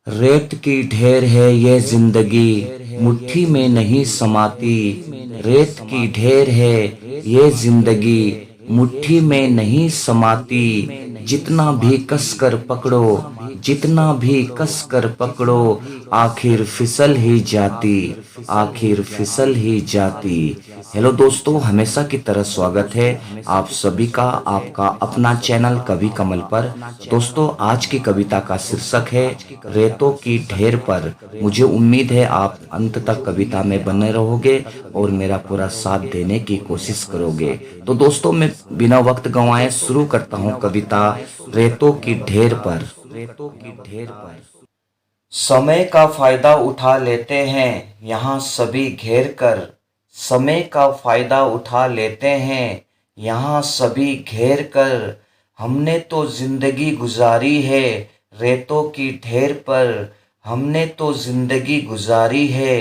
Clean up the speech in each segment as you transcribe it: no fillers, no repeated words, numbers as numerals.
रेत की ढेर है ये जिंदगी, मुट्ठी में नहीं समाती। रेत की ढेर है ये जिंदगी, मुट्ठी में नहीं समाती। जितना भी कस कर पकड़ो, जितना भी कस कर पकड़ो, आखिर फिसल ही जाती, आखिर फिसल ही जाती। हेलो दोस्तों, हमेशा की तरह स्वागत है आप सभी का आपका अपना चैनल कवि कमल पर। दोस्तों, आज की कविता का शीर्षक है रेतों की ढेर पर। मुझे उम्मीद है आप अंत तक कविता में बने रहोगे और मेरा पूरा साथ देने की कोशिश करोगे। तो दोस्तों, मैं बिना वक्त गंवाए शुरू करता हूँ कविता रेतों की ढेर पर। रेतों की ढेर पर। समय का फायदा उठा लेते हैं यहाँ सभी घेर कर। समय का फायदा उठा लेते हैं यहाँ सभी घेर कर। हमने तो जिंदगी गुजारी है रेतों की ढेर पर। हमने तो जिंदगी गुजारी है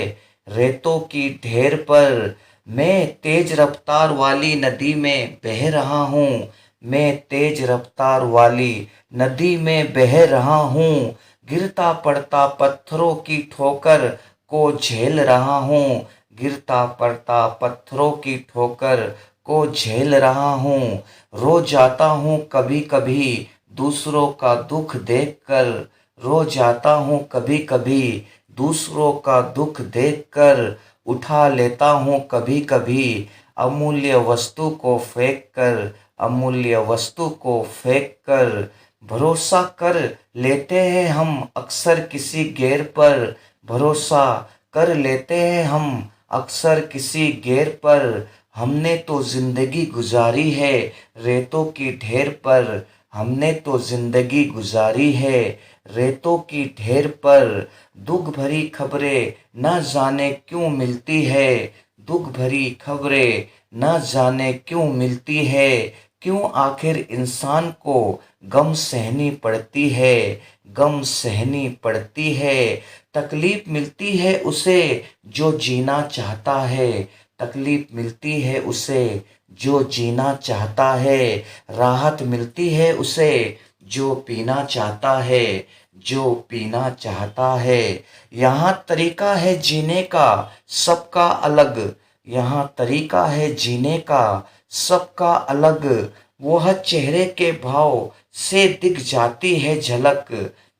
रेतों की ढेर पर। मैं तेज रफ्तार वाली नदी में बह रहा हूँ। मैं तेज रफ्तार वाली नदी में बह रहा हूँ। गिरता पड़ता पत्थरों की ठोकर को झेल रहा हूँ। गिरता पड़ता पत्थरों की ठोकर को झेल रहा हूँ। रो जाता हूँ कभी कभी दूसरों का दुख देखकर। रो जाता हूँ कभी कभी दूसरों का दुख देखकर। उठा लेता हूँ कभी कभी अमूल्य वस्तु को फेंक कर। अमूल्य वस्तु को फेंक कर। भरोसा कर लेते हैं हम अक्सर किसी गैर पर। भरोसा कर लेते हैं हम अक्सर किसी गैर पर। हमने तो जिंदगी गुजारी है रेतों की ढेर पर। हमने तो जिंदगी गुजारी है रेतों की ढेर पर। दुख भरी खबरें न जाने क्यों मिलती है। दुख भरी खबरें न जाने क्यों मिलती है। क्यों आखिर इंसान को गम सहनी पड़ती है। गम सहनी पड़ती है। तकलीफ मिलती है उसे जो जीना चाहता है। तकलीफ मिलती है उसे जो जीना चाहता है। राहत मिलती है उसे जो पीना चाहता है। जो पीना चाहता है। यहाँ तरीका है जीने का सबका अलग। यहाँ तरीका है जीने का सबका अलग। वह चेहरे के भाव से दिख जाती है झलक।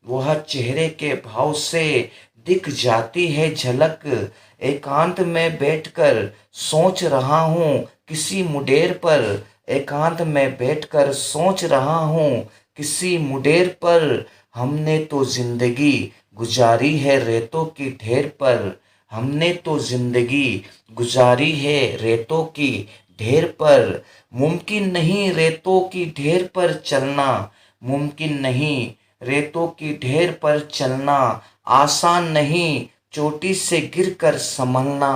वह चेहरे के भाव से दिख जाती है झलक। एकांत में बैठकर सोच रहा हूँ किसी मुडेर पर। एकांत में बैठकर सोच रहा हूँ किसी मुडेर पर। हमने तो जिंदगी गुजारी है रेतों की ढेर पर। हमने तो जिंदगी गुजारी है रेतों की ढेर पर। मुमकिन नहीं रेतों की ढेर पर चलना। मुमकिन नहीं रेतों की ढेर पर चलना। आसान नहीं चोटी से गिरकर संभलना।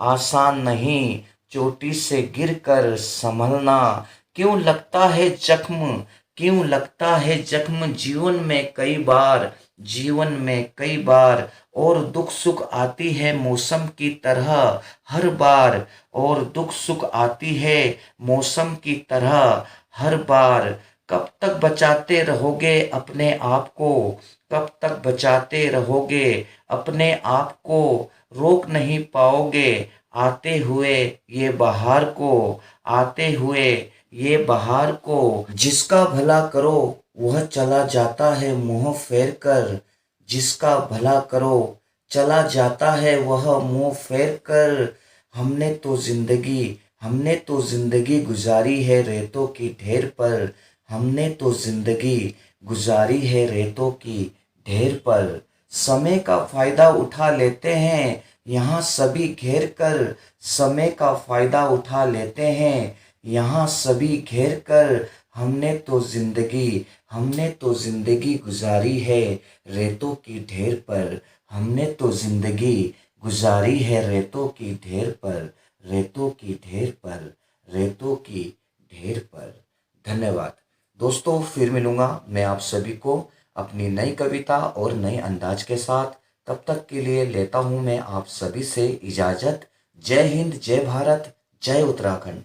आसान नहीं चोटी से गिरकर संभलना। क्यों लगता है जख्म, क्यों लगता है जख्म जीवन में कई बार। जीवन में कई बार और दुख सुख आती है मौसम की तरह हर बार। और दुख सुख आती है मौसम की तरह हर बार। कब तक बचाते रहोगे अपने आप को। कब तक बचाते रहोगे अपने आप को। रोक नहीं पाओगे आते हुए ये बहार को। आते हुए ये बहार को। जिसका भला करो वह चला जाता है मुंह फेर कर। जिसका भला करो चला जाता है वह मुंह फेर कर। हमने तो जिंदगी गुजारी है रेतों की ढेर पर। हमने तो जिंदगी गुजारी है रेतों की ढेर पर। समय का फायदा उठा लेते हैं यहाँ सभी घेर कर। समय का फायदा उठा लेते हैं यहाँ सभी घेर कर। हमने तो जिंदगी गुजारी है रेतों की ढेर पर। हमने तो जिंदगी गुजारी है रेतों की ढेर पर। रेतों की ढेर पर। रेतों की ढेर पर। धन्यवाद दोस्तों, फिर मिलूंगा मैं आप सभी को अपनी नई कविता और नए अंदाज के साथ। तब तक के लिए लेता हूं मैं आप सभी से इजाजत। जय हिंद, जय भारत, जय उत्तराखंड।